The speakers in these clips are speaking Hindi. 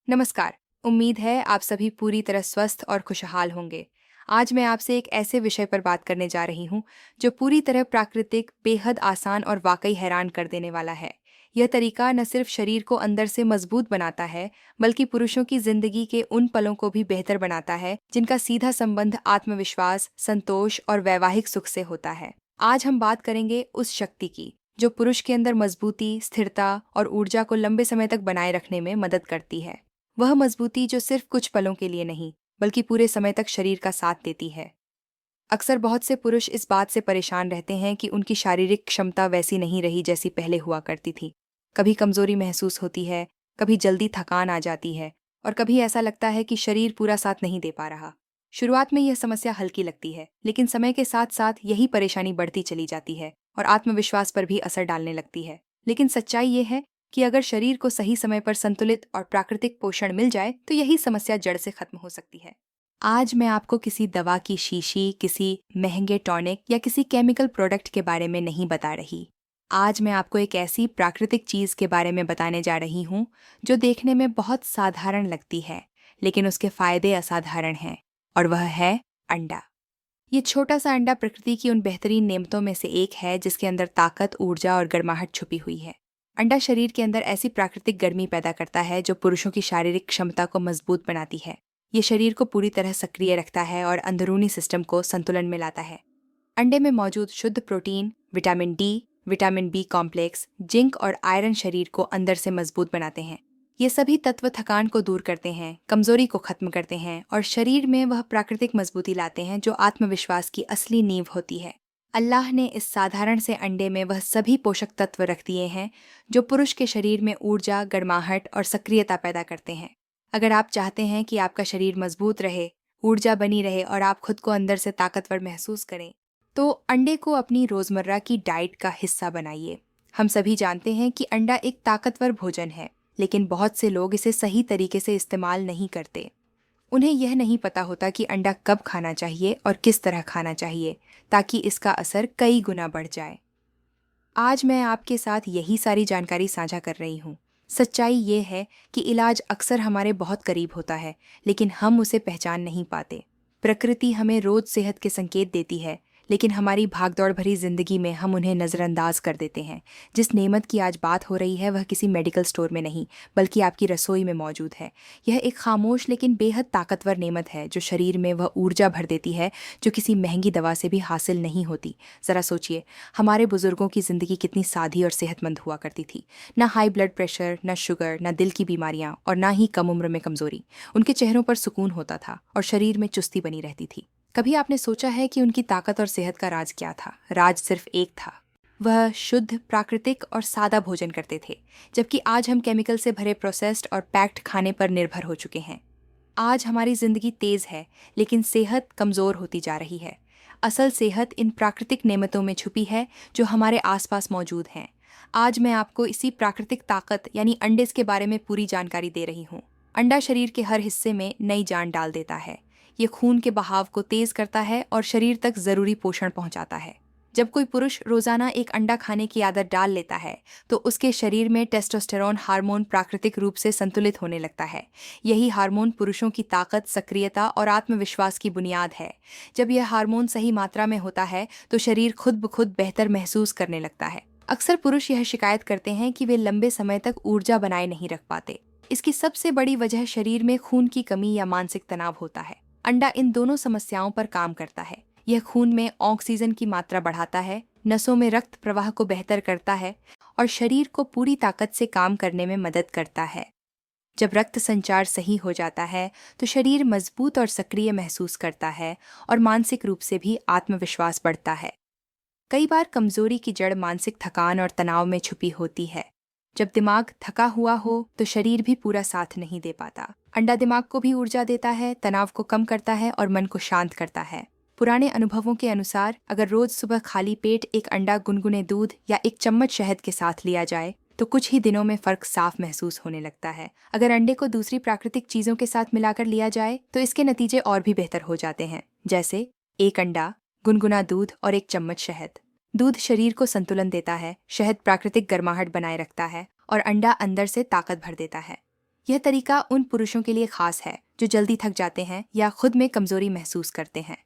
नमस्कार। उम्मीद है आप सभी पूरी तरह स्वस्थ और खुशहाल होंगे। आज मैं आपसे एक ऐसे विषय पर बात करने जा रही हूँ जो पूरी तरह प्राकृतिक, बेहद आसान और वाकई हैरान कर देने वाला है। यह तरीका न सिर्फ शरीर को अंदर से मजबूत बनाता है, बल्कि पुरुषों की जिंदगी के उन पलों को भी बेहतर बनाता है जिनका सीधा संबंध आत्मविश्वास, संतोष और वैवाहिक सुख से होता है। आज हम बात करेंगे उस शक्ति की जो पुरुष के अंदर मजबूती, स्थिरता और ऊर्जा को लंबे समय तक बनाए रखने में मदद करती है। वह मजबूती जो सिर्फ कुछ पलों के लिए नहीं, बल्कि पूरे समय तक शरीर का साथ देती है। अक्सर बहुत से पुरुष इस बात से परेशान रहते हैं कि उनकी शारीरिक क्षमता वैसी नहीं रही जैसी पहले हुआ करती थी। कभी कमजोरी महसूस होती है, कभी जल्दी थकान आ जाती है, और कभी ऐसा लगता है कि शरीर पूरा साथ नहीं दे पा रहा। शुरुआत में यह समस्या हल्की लगती है, लेकिन समय के साथ साथ यही परेशानी बढ़ती चली जाती है और आत्मविश्वास पर भी असर डालने लगती है। लेकिन सच्चाई ये है कि अगर शरीर को सही समय पर संतुलित और प्राकृतिक पोषण मिल जाए तो यही समस्या जड़ से खत्म हो सकती है। आज मैं आपको किसी दवा की शीशी, किसी महंगे टॉनिक या किसी केमिकल प्रोडक्ट के बारे में नहीं बता रही। आज मैं आपको एक ऐसी प्राकृतिक चीज के बारे में बताने जा रही हूँ जो देखने में बहुत साधारण लगती है, लेकिन उसके फायदे असाधारण हैं, और वह है अंडा। ये छोटा सा अंडा प्रकृति की उन बेहतरीन नेमतों में से एक है जिसके अंदर ताकत, ऊर्जा और गर्माहट छुपी हुई है। अंडा शरीर के अंदर ऐसी प्राकृतिक गर्मी पैदा करता है जो पुरुषों की शारीरिक क्षमता को मजबूत बनाती है। ये शरीर को पूरी तरह सक्रिय रखता है और अंदरूनी सिस्टम को संतुलन में लाता है। अंडे में मौजूद शुद्ध protein, vitamin D, vitamin B complex, zinc और आयरन शरीर को अंदर से मजबूत बनाते हैं। ये सभी तत्व थकान को दूर करते हैं, कमजोरी को खत्म करते हैं और शरीर में वह प्राकृतिक मजबूती लाते हैं जो आत्मविश्वास की असली नींव होती है। अल्लाह ने इस साधारण से अंडे में वह सभी पोषक तत्व रख दिए हैं जो पुरुष के शरीर में ऊर्जा, गर्माहट और सक्रियता पैदा करते हैं। अगर आप चाहते हैं कि आपका शरीर मजबूत रहे, ऊर्जा बनी रहे और आप खुद को अंदर से ताकतवर महसूस करें, तो अंडे को अपनी रोजमर्रा की डाइट का हिस्सा बनाइए। हम सभी जानते हैं कि अंडा एक ताकतवर भोजन है, लेकिन बहुत से लोग इसे सही तरीके से इस्तेमाल नहीं करते। उन्हें यह नहीं पता होता कि अंडा कब खाना चाहिए और किस तरह खाना चाहिए ताकि इसका असर कई गुना बढ़ जाए। आज मैं आपके साथ यही सारी जानकारी साझा कर रही हूँ। सच्चाई ये है कि इलाज अक्सर हमारे बहुत करीब होता है, लेकिन हम उसे पहचान नहीं पाते। प्रकृति हमें रोज सेहत के संकेत देती है, लेकिन हमारी भागदौड़ भरी जिंदगी में हम उन्हें नज़रअंदाज कर देते हैं। जिस नेमत की आज बात हो रही है वह किसी मेडिकल स्टोर में नहीं, बल्कि आपकी रसोई में मौजूद है। यह एक खामोश लेकिन बेहद ताकतवर नेमत है जो शरीर में वह ऊर्जा भर देती है जो किसी महंगी दवा से भी हासिल नहीं होती। जरा सोचिए, हमारे बुजुर्गों की जिंदगी कितनी सादी और सेहतमंद हुआ करती थी। ना हाई ब्लड प्रेशर, ना शुगर, ना दिल की बीमारियां और ना ही कम उम्र में कमजोरी। उनके चेहरों पर सुकून होता था और शरीर में चुस्ती बनी रहती थी। कभी आपने सोचा है कि उनकी ताकत और सेहत का राज क्या था? राज सिर्फ एक था। वह शुद्ध, प्राकृतिक और सादा भोजन करते थे, जबकि आज हम केमिकल से भरे प्रोसेस्ड और पैक्ड खाने पर निर्भर हो चुके हैं। आज हमारी जिंदगी तेज है, लेकिन सेहत कमजोर होती जा रही है। असल सेहत इन प्राकृतिक नेमतों में छुपी है जो हमारे आसपास मौजूद हैं। आज मैं आपको इसी प्राकृतिक ताकत यानी अंडे के बारे में पूरी जानकारी दे रही हूँ। अंडा शरीर के हर हिस्से में नई जान डाल देता है। ये खून के बहाव को तेज करता है और शरीर तक जरूरी पोषण पहुंचाता है। जब कोई पुरुष रोजाना एक अंडा खाने की आदत डाल लेता है तो उसके शरीर में टेस्टोस्टेरोन हार्मोन प्राकृतिक रूप से संतुलित होने लगता है। यही हार्मोन पुरुषों की ताकत, सक्रियता और आत्मविश्वास की बुनियाद है। जब यह हार्मोन सही मात्रा में होता है तो शरीर खुद ब खुद बेहतर महसूस करने लगता है। अक्सर पुरुष यह शिकायत करते हैं कि वे लंबे समय तक ऊर्जा बनाए नहीं रख पाते। इसकी सबसे बड़ी वजह शरीर में खून की कमी या मानसिक तनाव होता है। अंडा इन दोनों समस्याओं पर काम करता है। यह खून में ऑक्सीजन की मात्रा बढ़ाता है, नसों में रक्त प्रवाह को बेहतर करता है और शरीर को पूरी ताकत से काम करने में मदद करता है। जब रक्त संचार सही हो जाता है तो शरीर मजबूत और सक्रिय महसूस करता है और मानसिक रूप से भी आत्मविश्वास बढ़ता है। कई बार कमजोरी की जड़ मानसिक थकान और तनाव में छुपी होती है। जब दिमाग थका हुआ हो तो शरीर भी पूरा साथ नहीं दे पाता। अंडा दिमाग को भी ऊर्जा देता है, तनाव को कम करता है और मन को शांत करता है। पुराने अनुभवों के अनुसार अगर रोज सुबह खाली पेट एक अंडा गुनगुने दूध या एक चम्मच शहद के साथ लिया जाए तो कुछ ही दिनों में फर्क साफ महसूस होने लगता है। अगर अंडे को दूसरी प्राकृतिक चीजों के साथ मिलाकर लिया जाए तो इसके नतीजे और भी बेहतर हो जाते हैं, जैसे एक अंडा, गुनगुना दूध और एक चम्मच शहद। दूध शरीर को संतुलन देता है, शहद प्राकृतिक गर्माहट बनाए रखता है और अंडा अंदर से ताकत भर देता है। यह तरीका उन पुरुषों के लिए खास है जो जल्दी थक जाते हैं या खुद में कमजोरी महसूस करते हैं।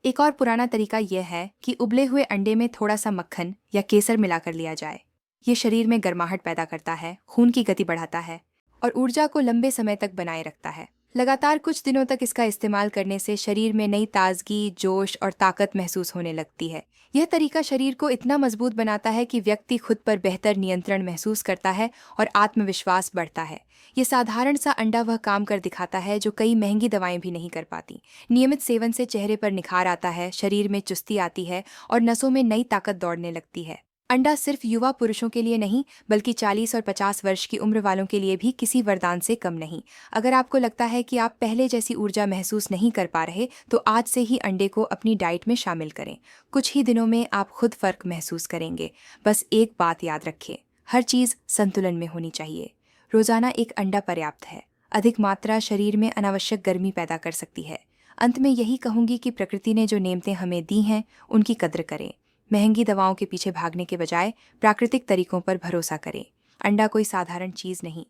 एक और पुराना तरीका यह है कि उबले हुए अंडे में थोड़ा सा मक्खन या केसर मिलाकर लिया जाए। ये शरीर में गर्माहट पैदा करता है, खून की गति बढ़ाता है और ऊर्जा को लंबे समय तक बनाए रखता है। लगातार कुछ दिनों तक इसका इस्तेमाल करने से शरीर में नई ताजगी, जोश और ताकत महसूस होने लगती है। यह तरीका शरीर को इतना मजबूत बनाता है कि व्यक्ति खुद पर बेहतर नियंत्रण महसूस करता है और आत्मविश्वास बढ़ता है। ये साधारण सा अंडा वह काम कर दिखाता है जो कई महंगी दवाएं भी नहीं कर पाती। नियमित सेवन से चेहरे पर निखार आता है, शरीर में चुस्ती आती है और नसों में नई ताकत दौड़ने लगती है। अंडा सिर्फ युवा पुरुषों के लिए नहीं बल्कि 40 और 50 वर्ष की उम्र वालों के लिए भी किसी वरदान से कम नहीं। अगर आपको लगता है कि आप पहले जैसी ऊर्जा महसूस नहीं कर पा रहे तो आज से ही अंडे को अपनी डाइट में शामिल करें। कुछ ही दिनों में आप खुद फर्क महसूस करेंगे। बस एक बात याद रखें, हर चीज़ संतुलन में होनी चाहिए। रोजाना एक अंडा पर्याप्त है। अधिक मात्रा शरीर में अनावश्यक गर्मी पैदा कर सकती है। अंत में यही कहूंगी कि प्रकृति ने जो नेमतें हमें दी हैं उनकी कद्र करें। महंगी दवाओं के पीछे भागने के बजाय प्राकृतिक तरीकों पर भरोसा करें। अंडा कोई साधारण चीज नहीं,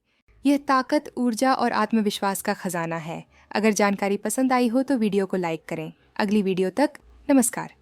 यह ताकत, ऊर्जा और आत्मविश्वास का खजाना है। अगर जानकारी पसंद आई हो तो वीडियो को लाइक करें। अगली वीडियो तक नमस्कार।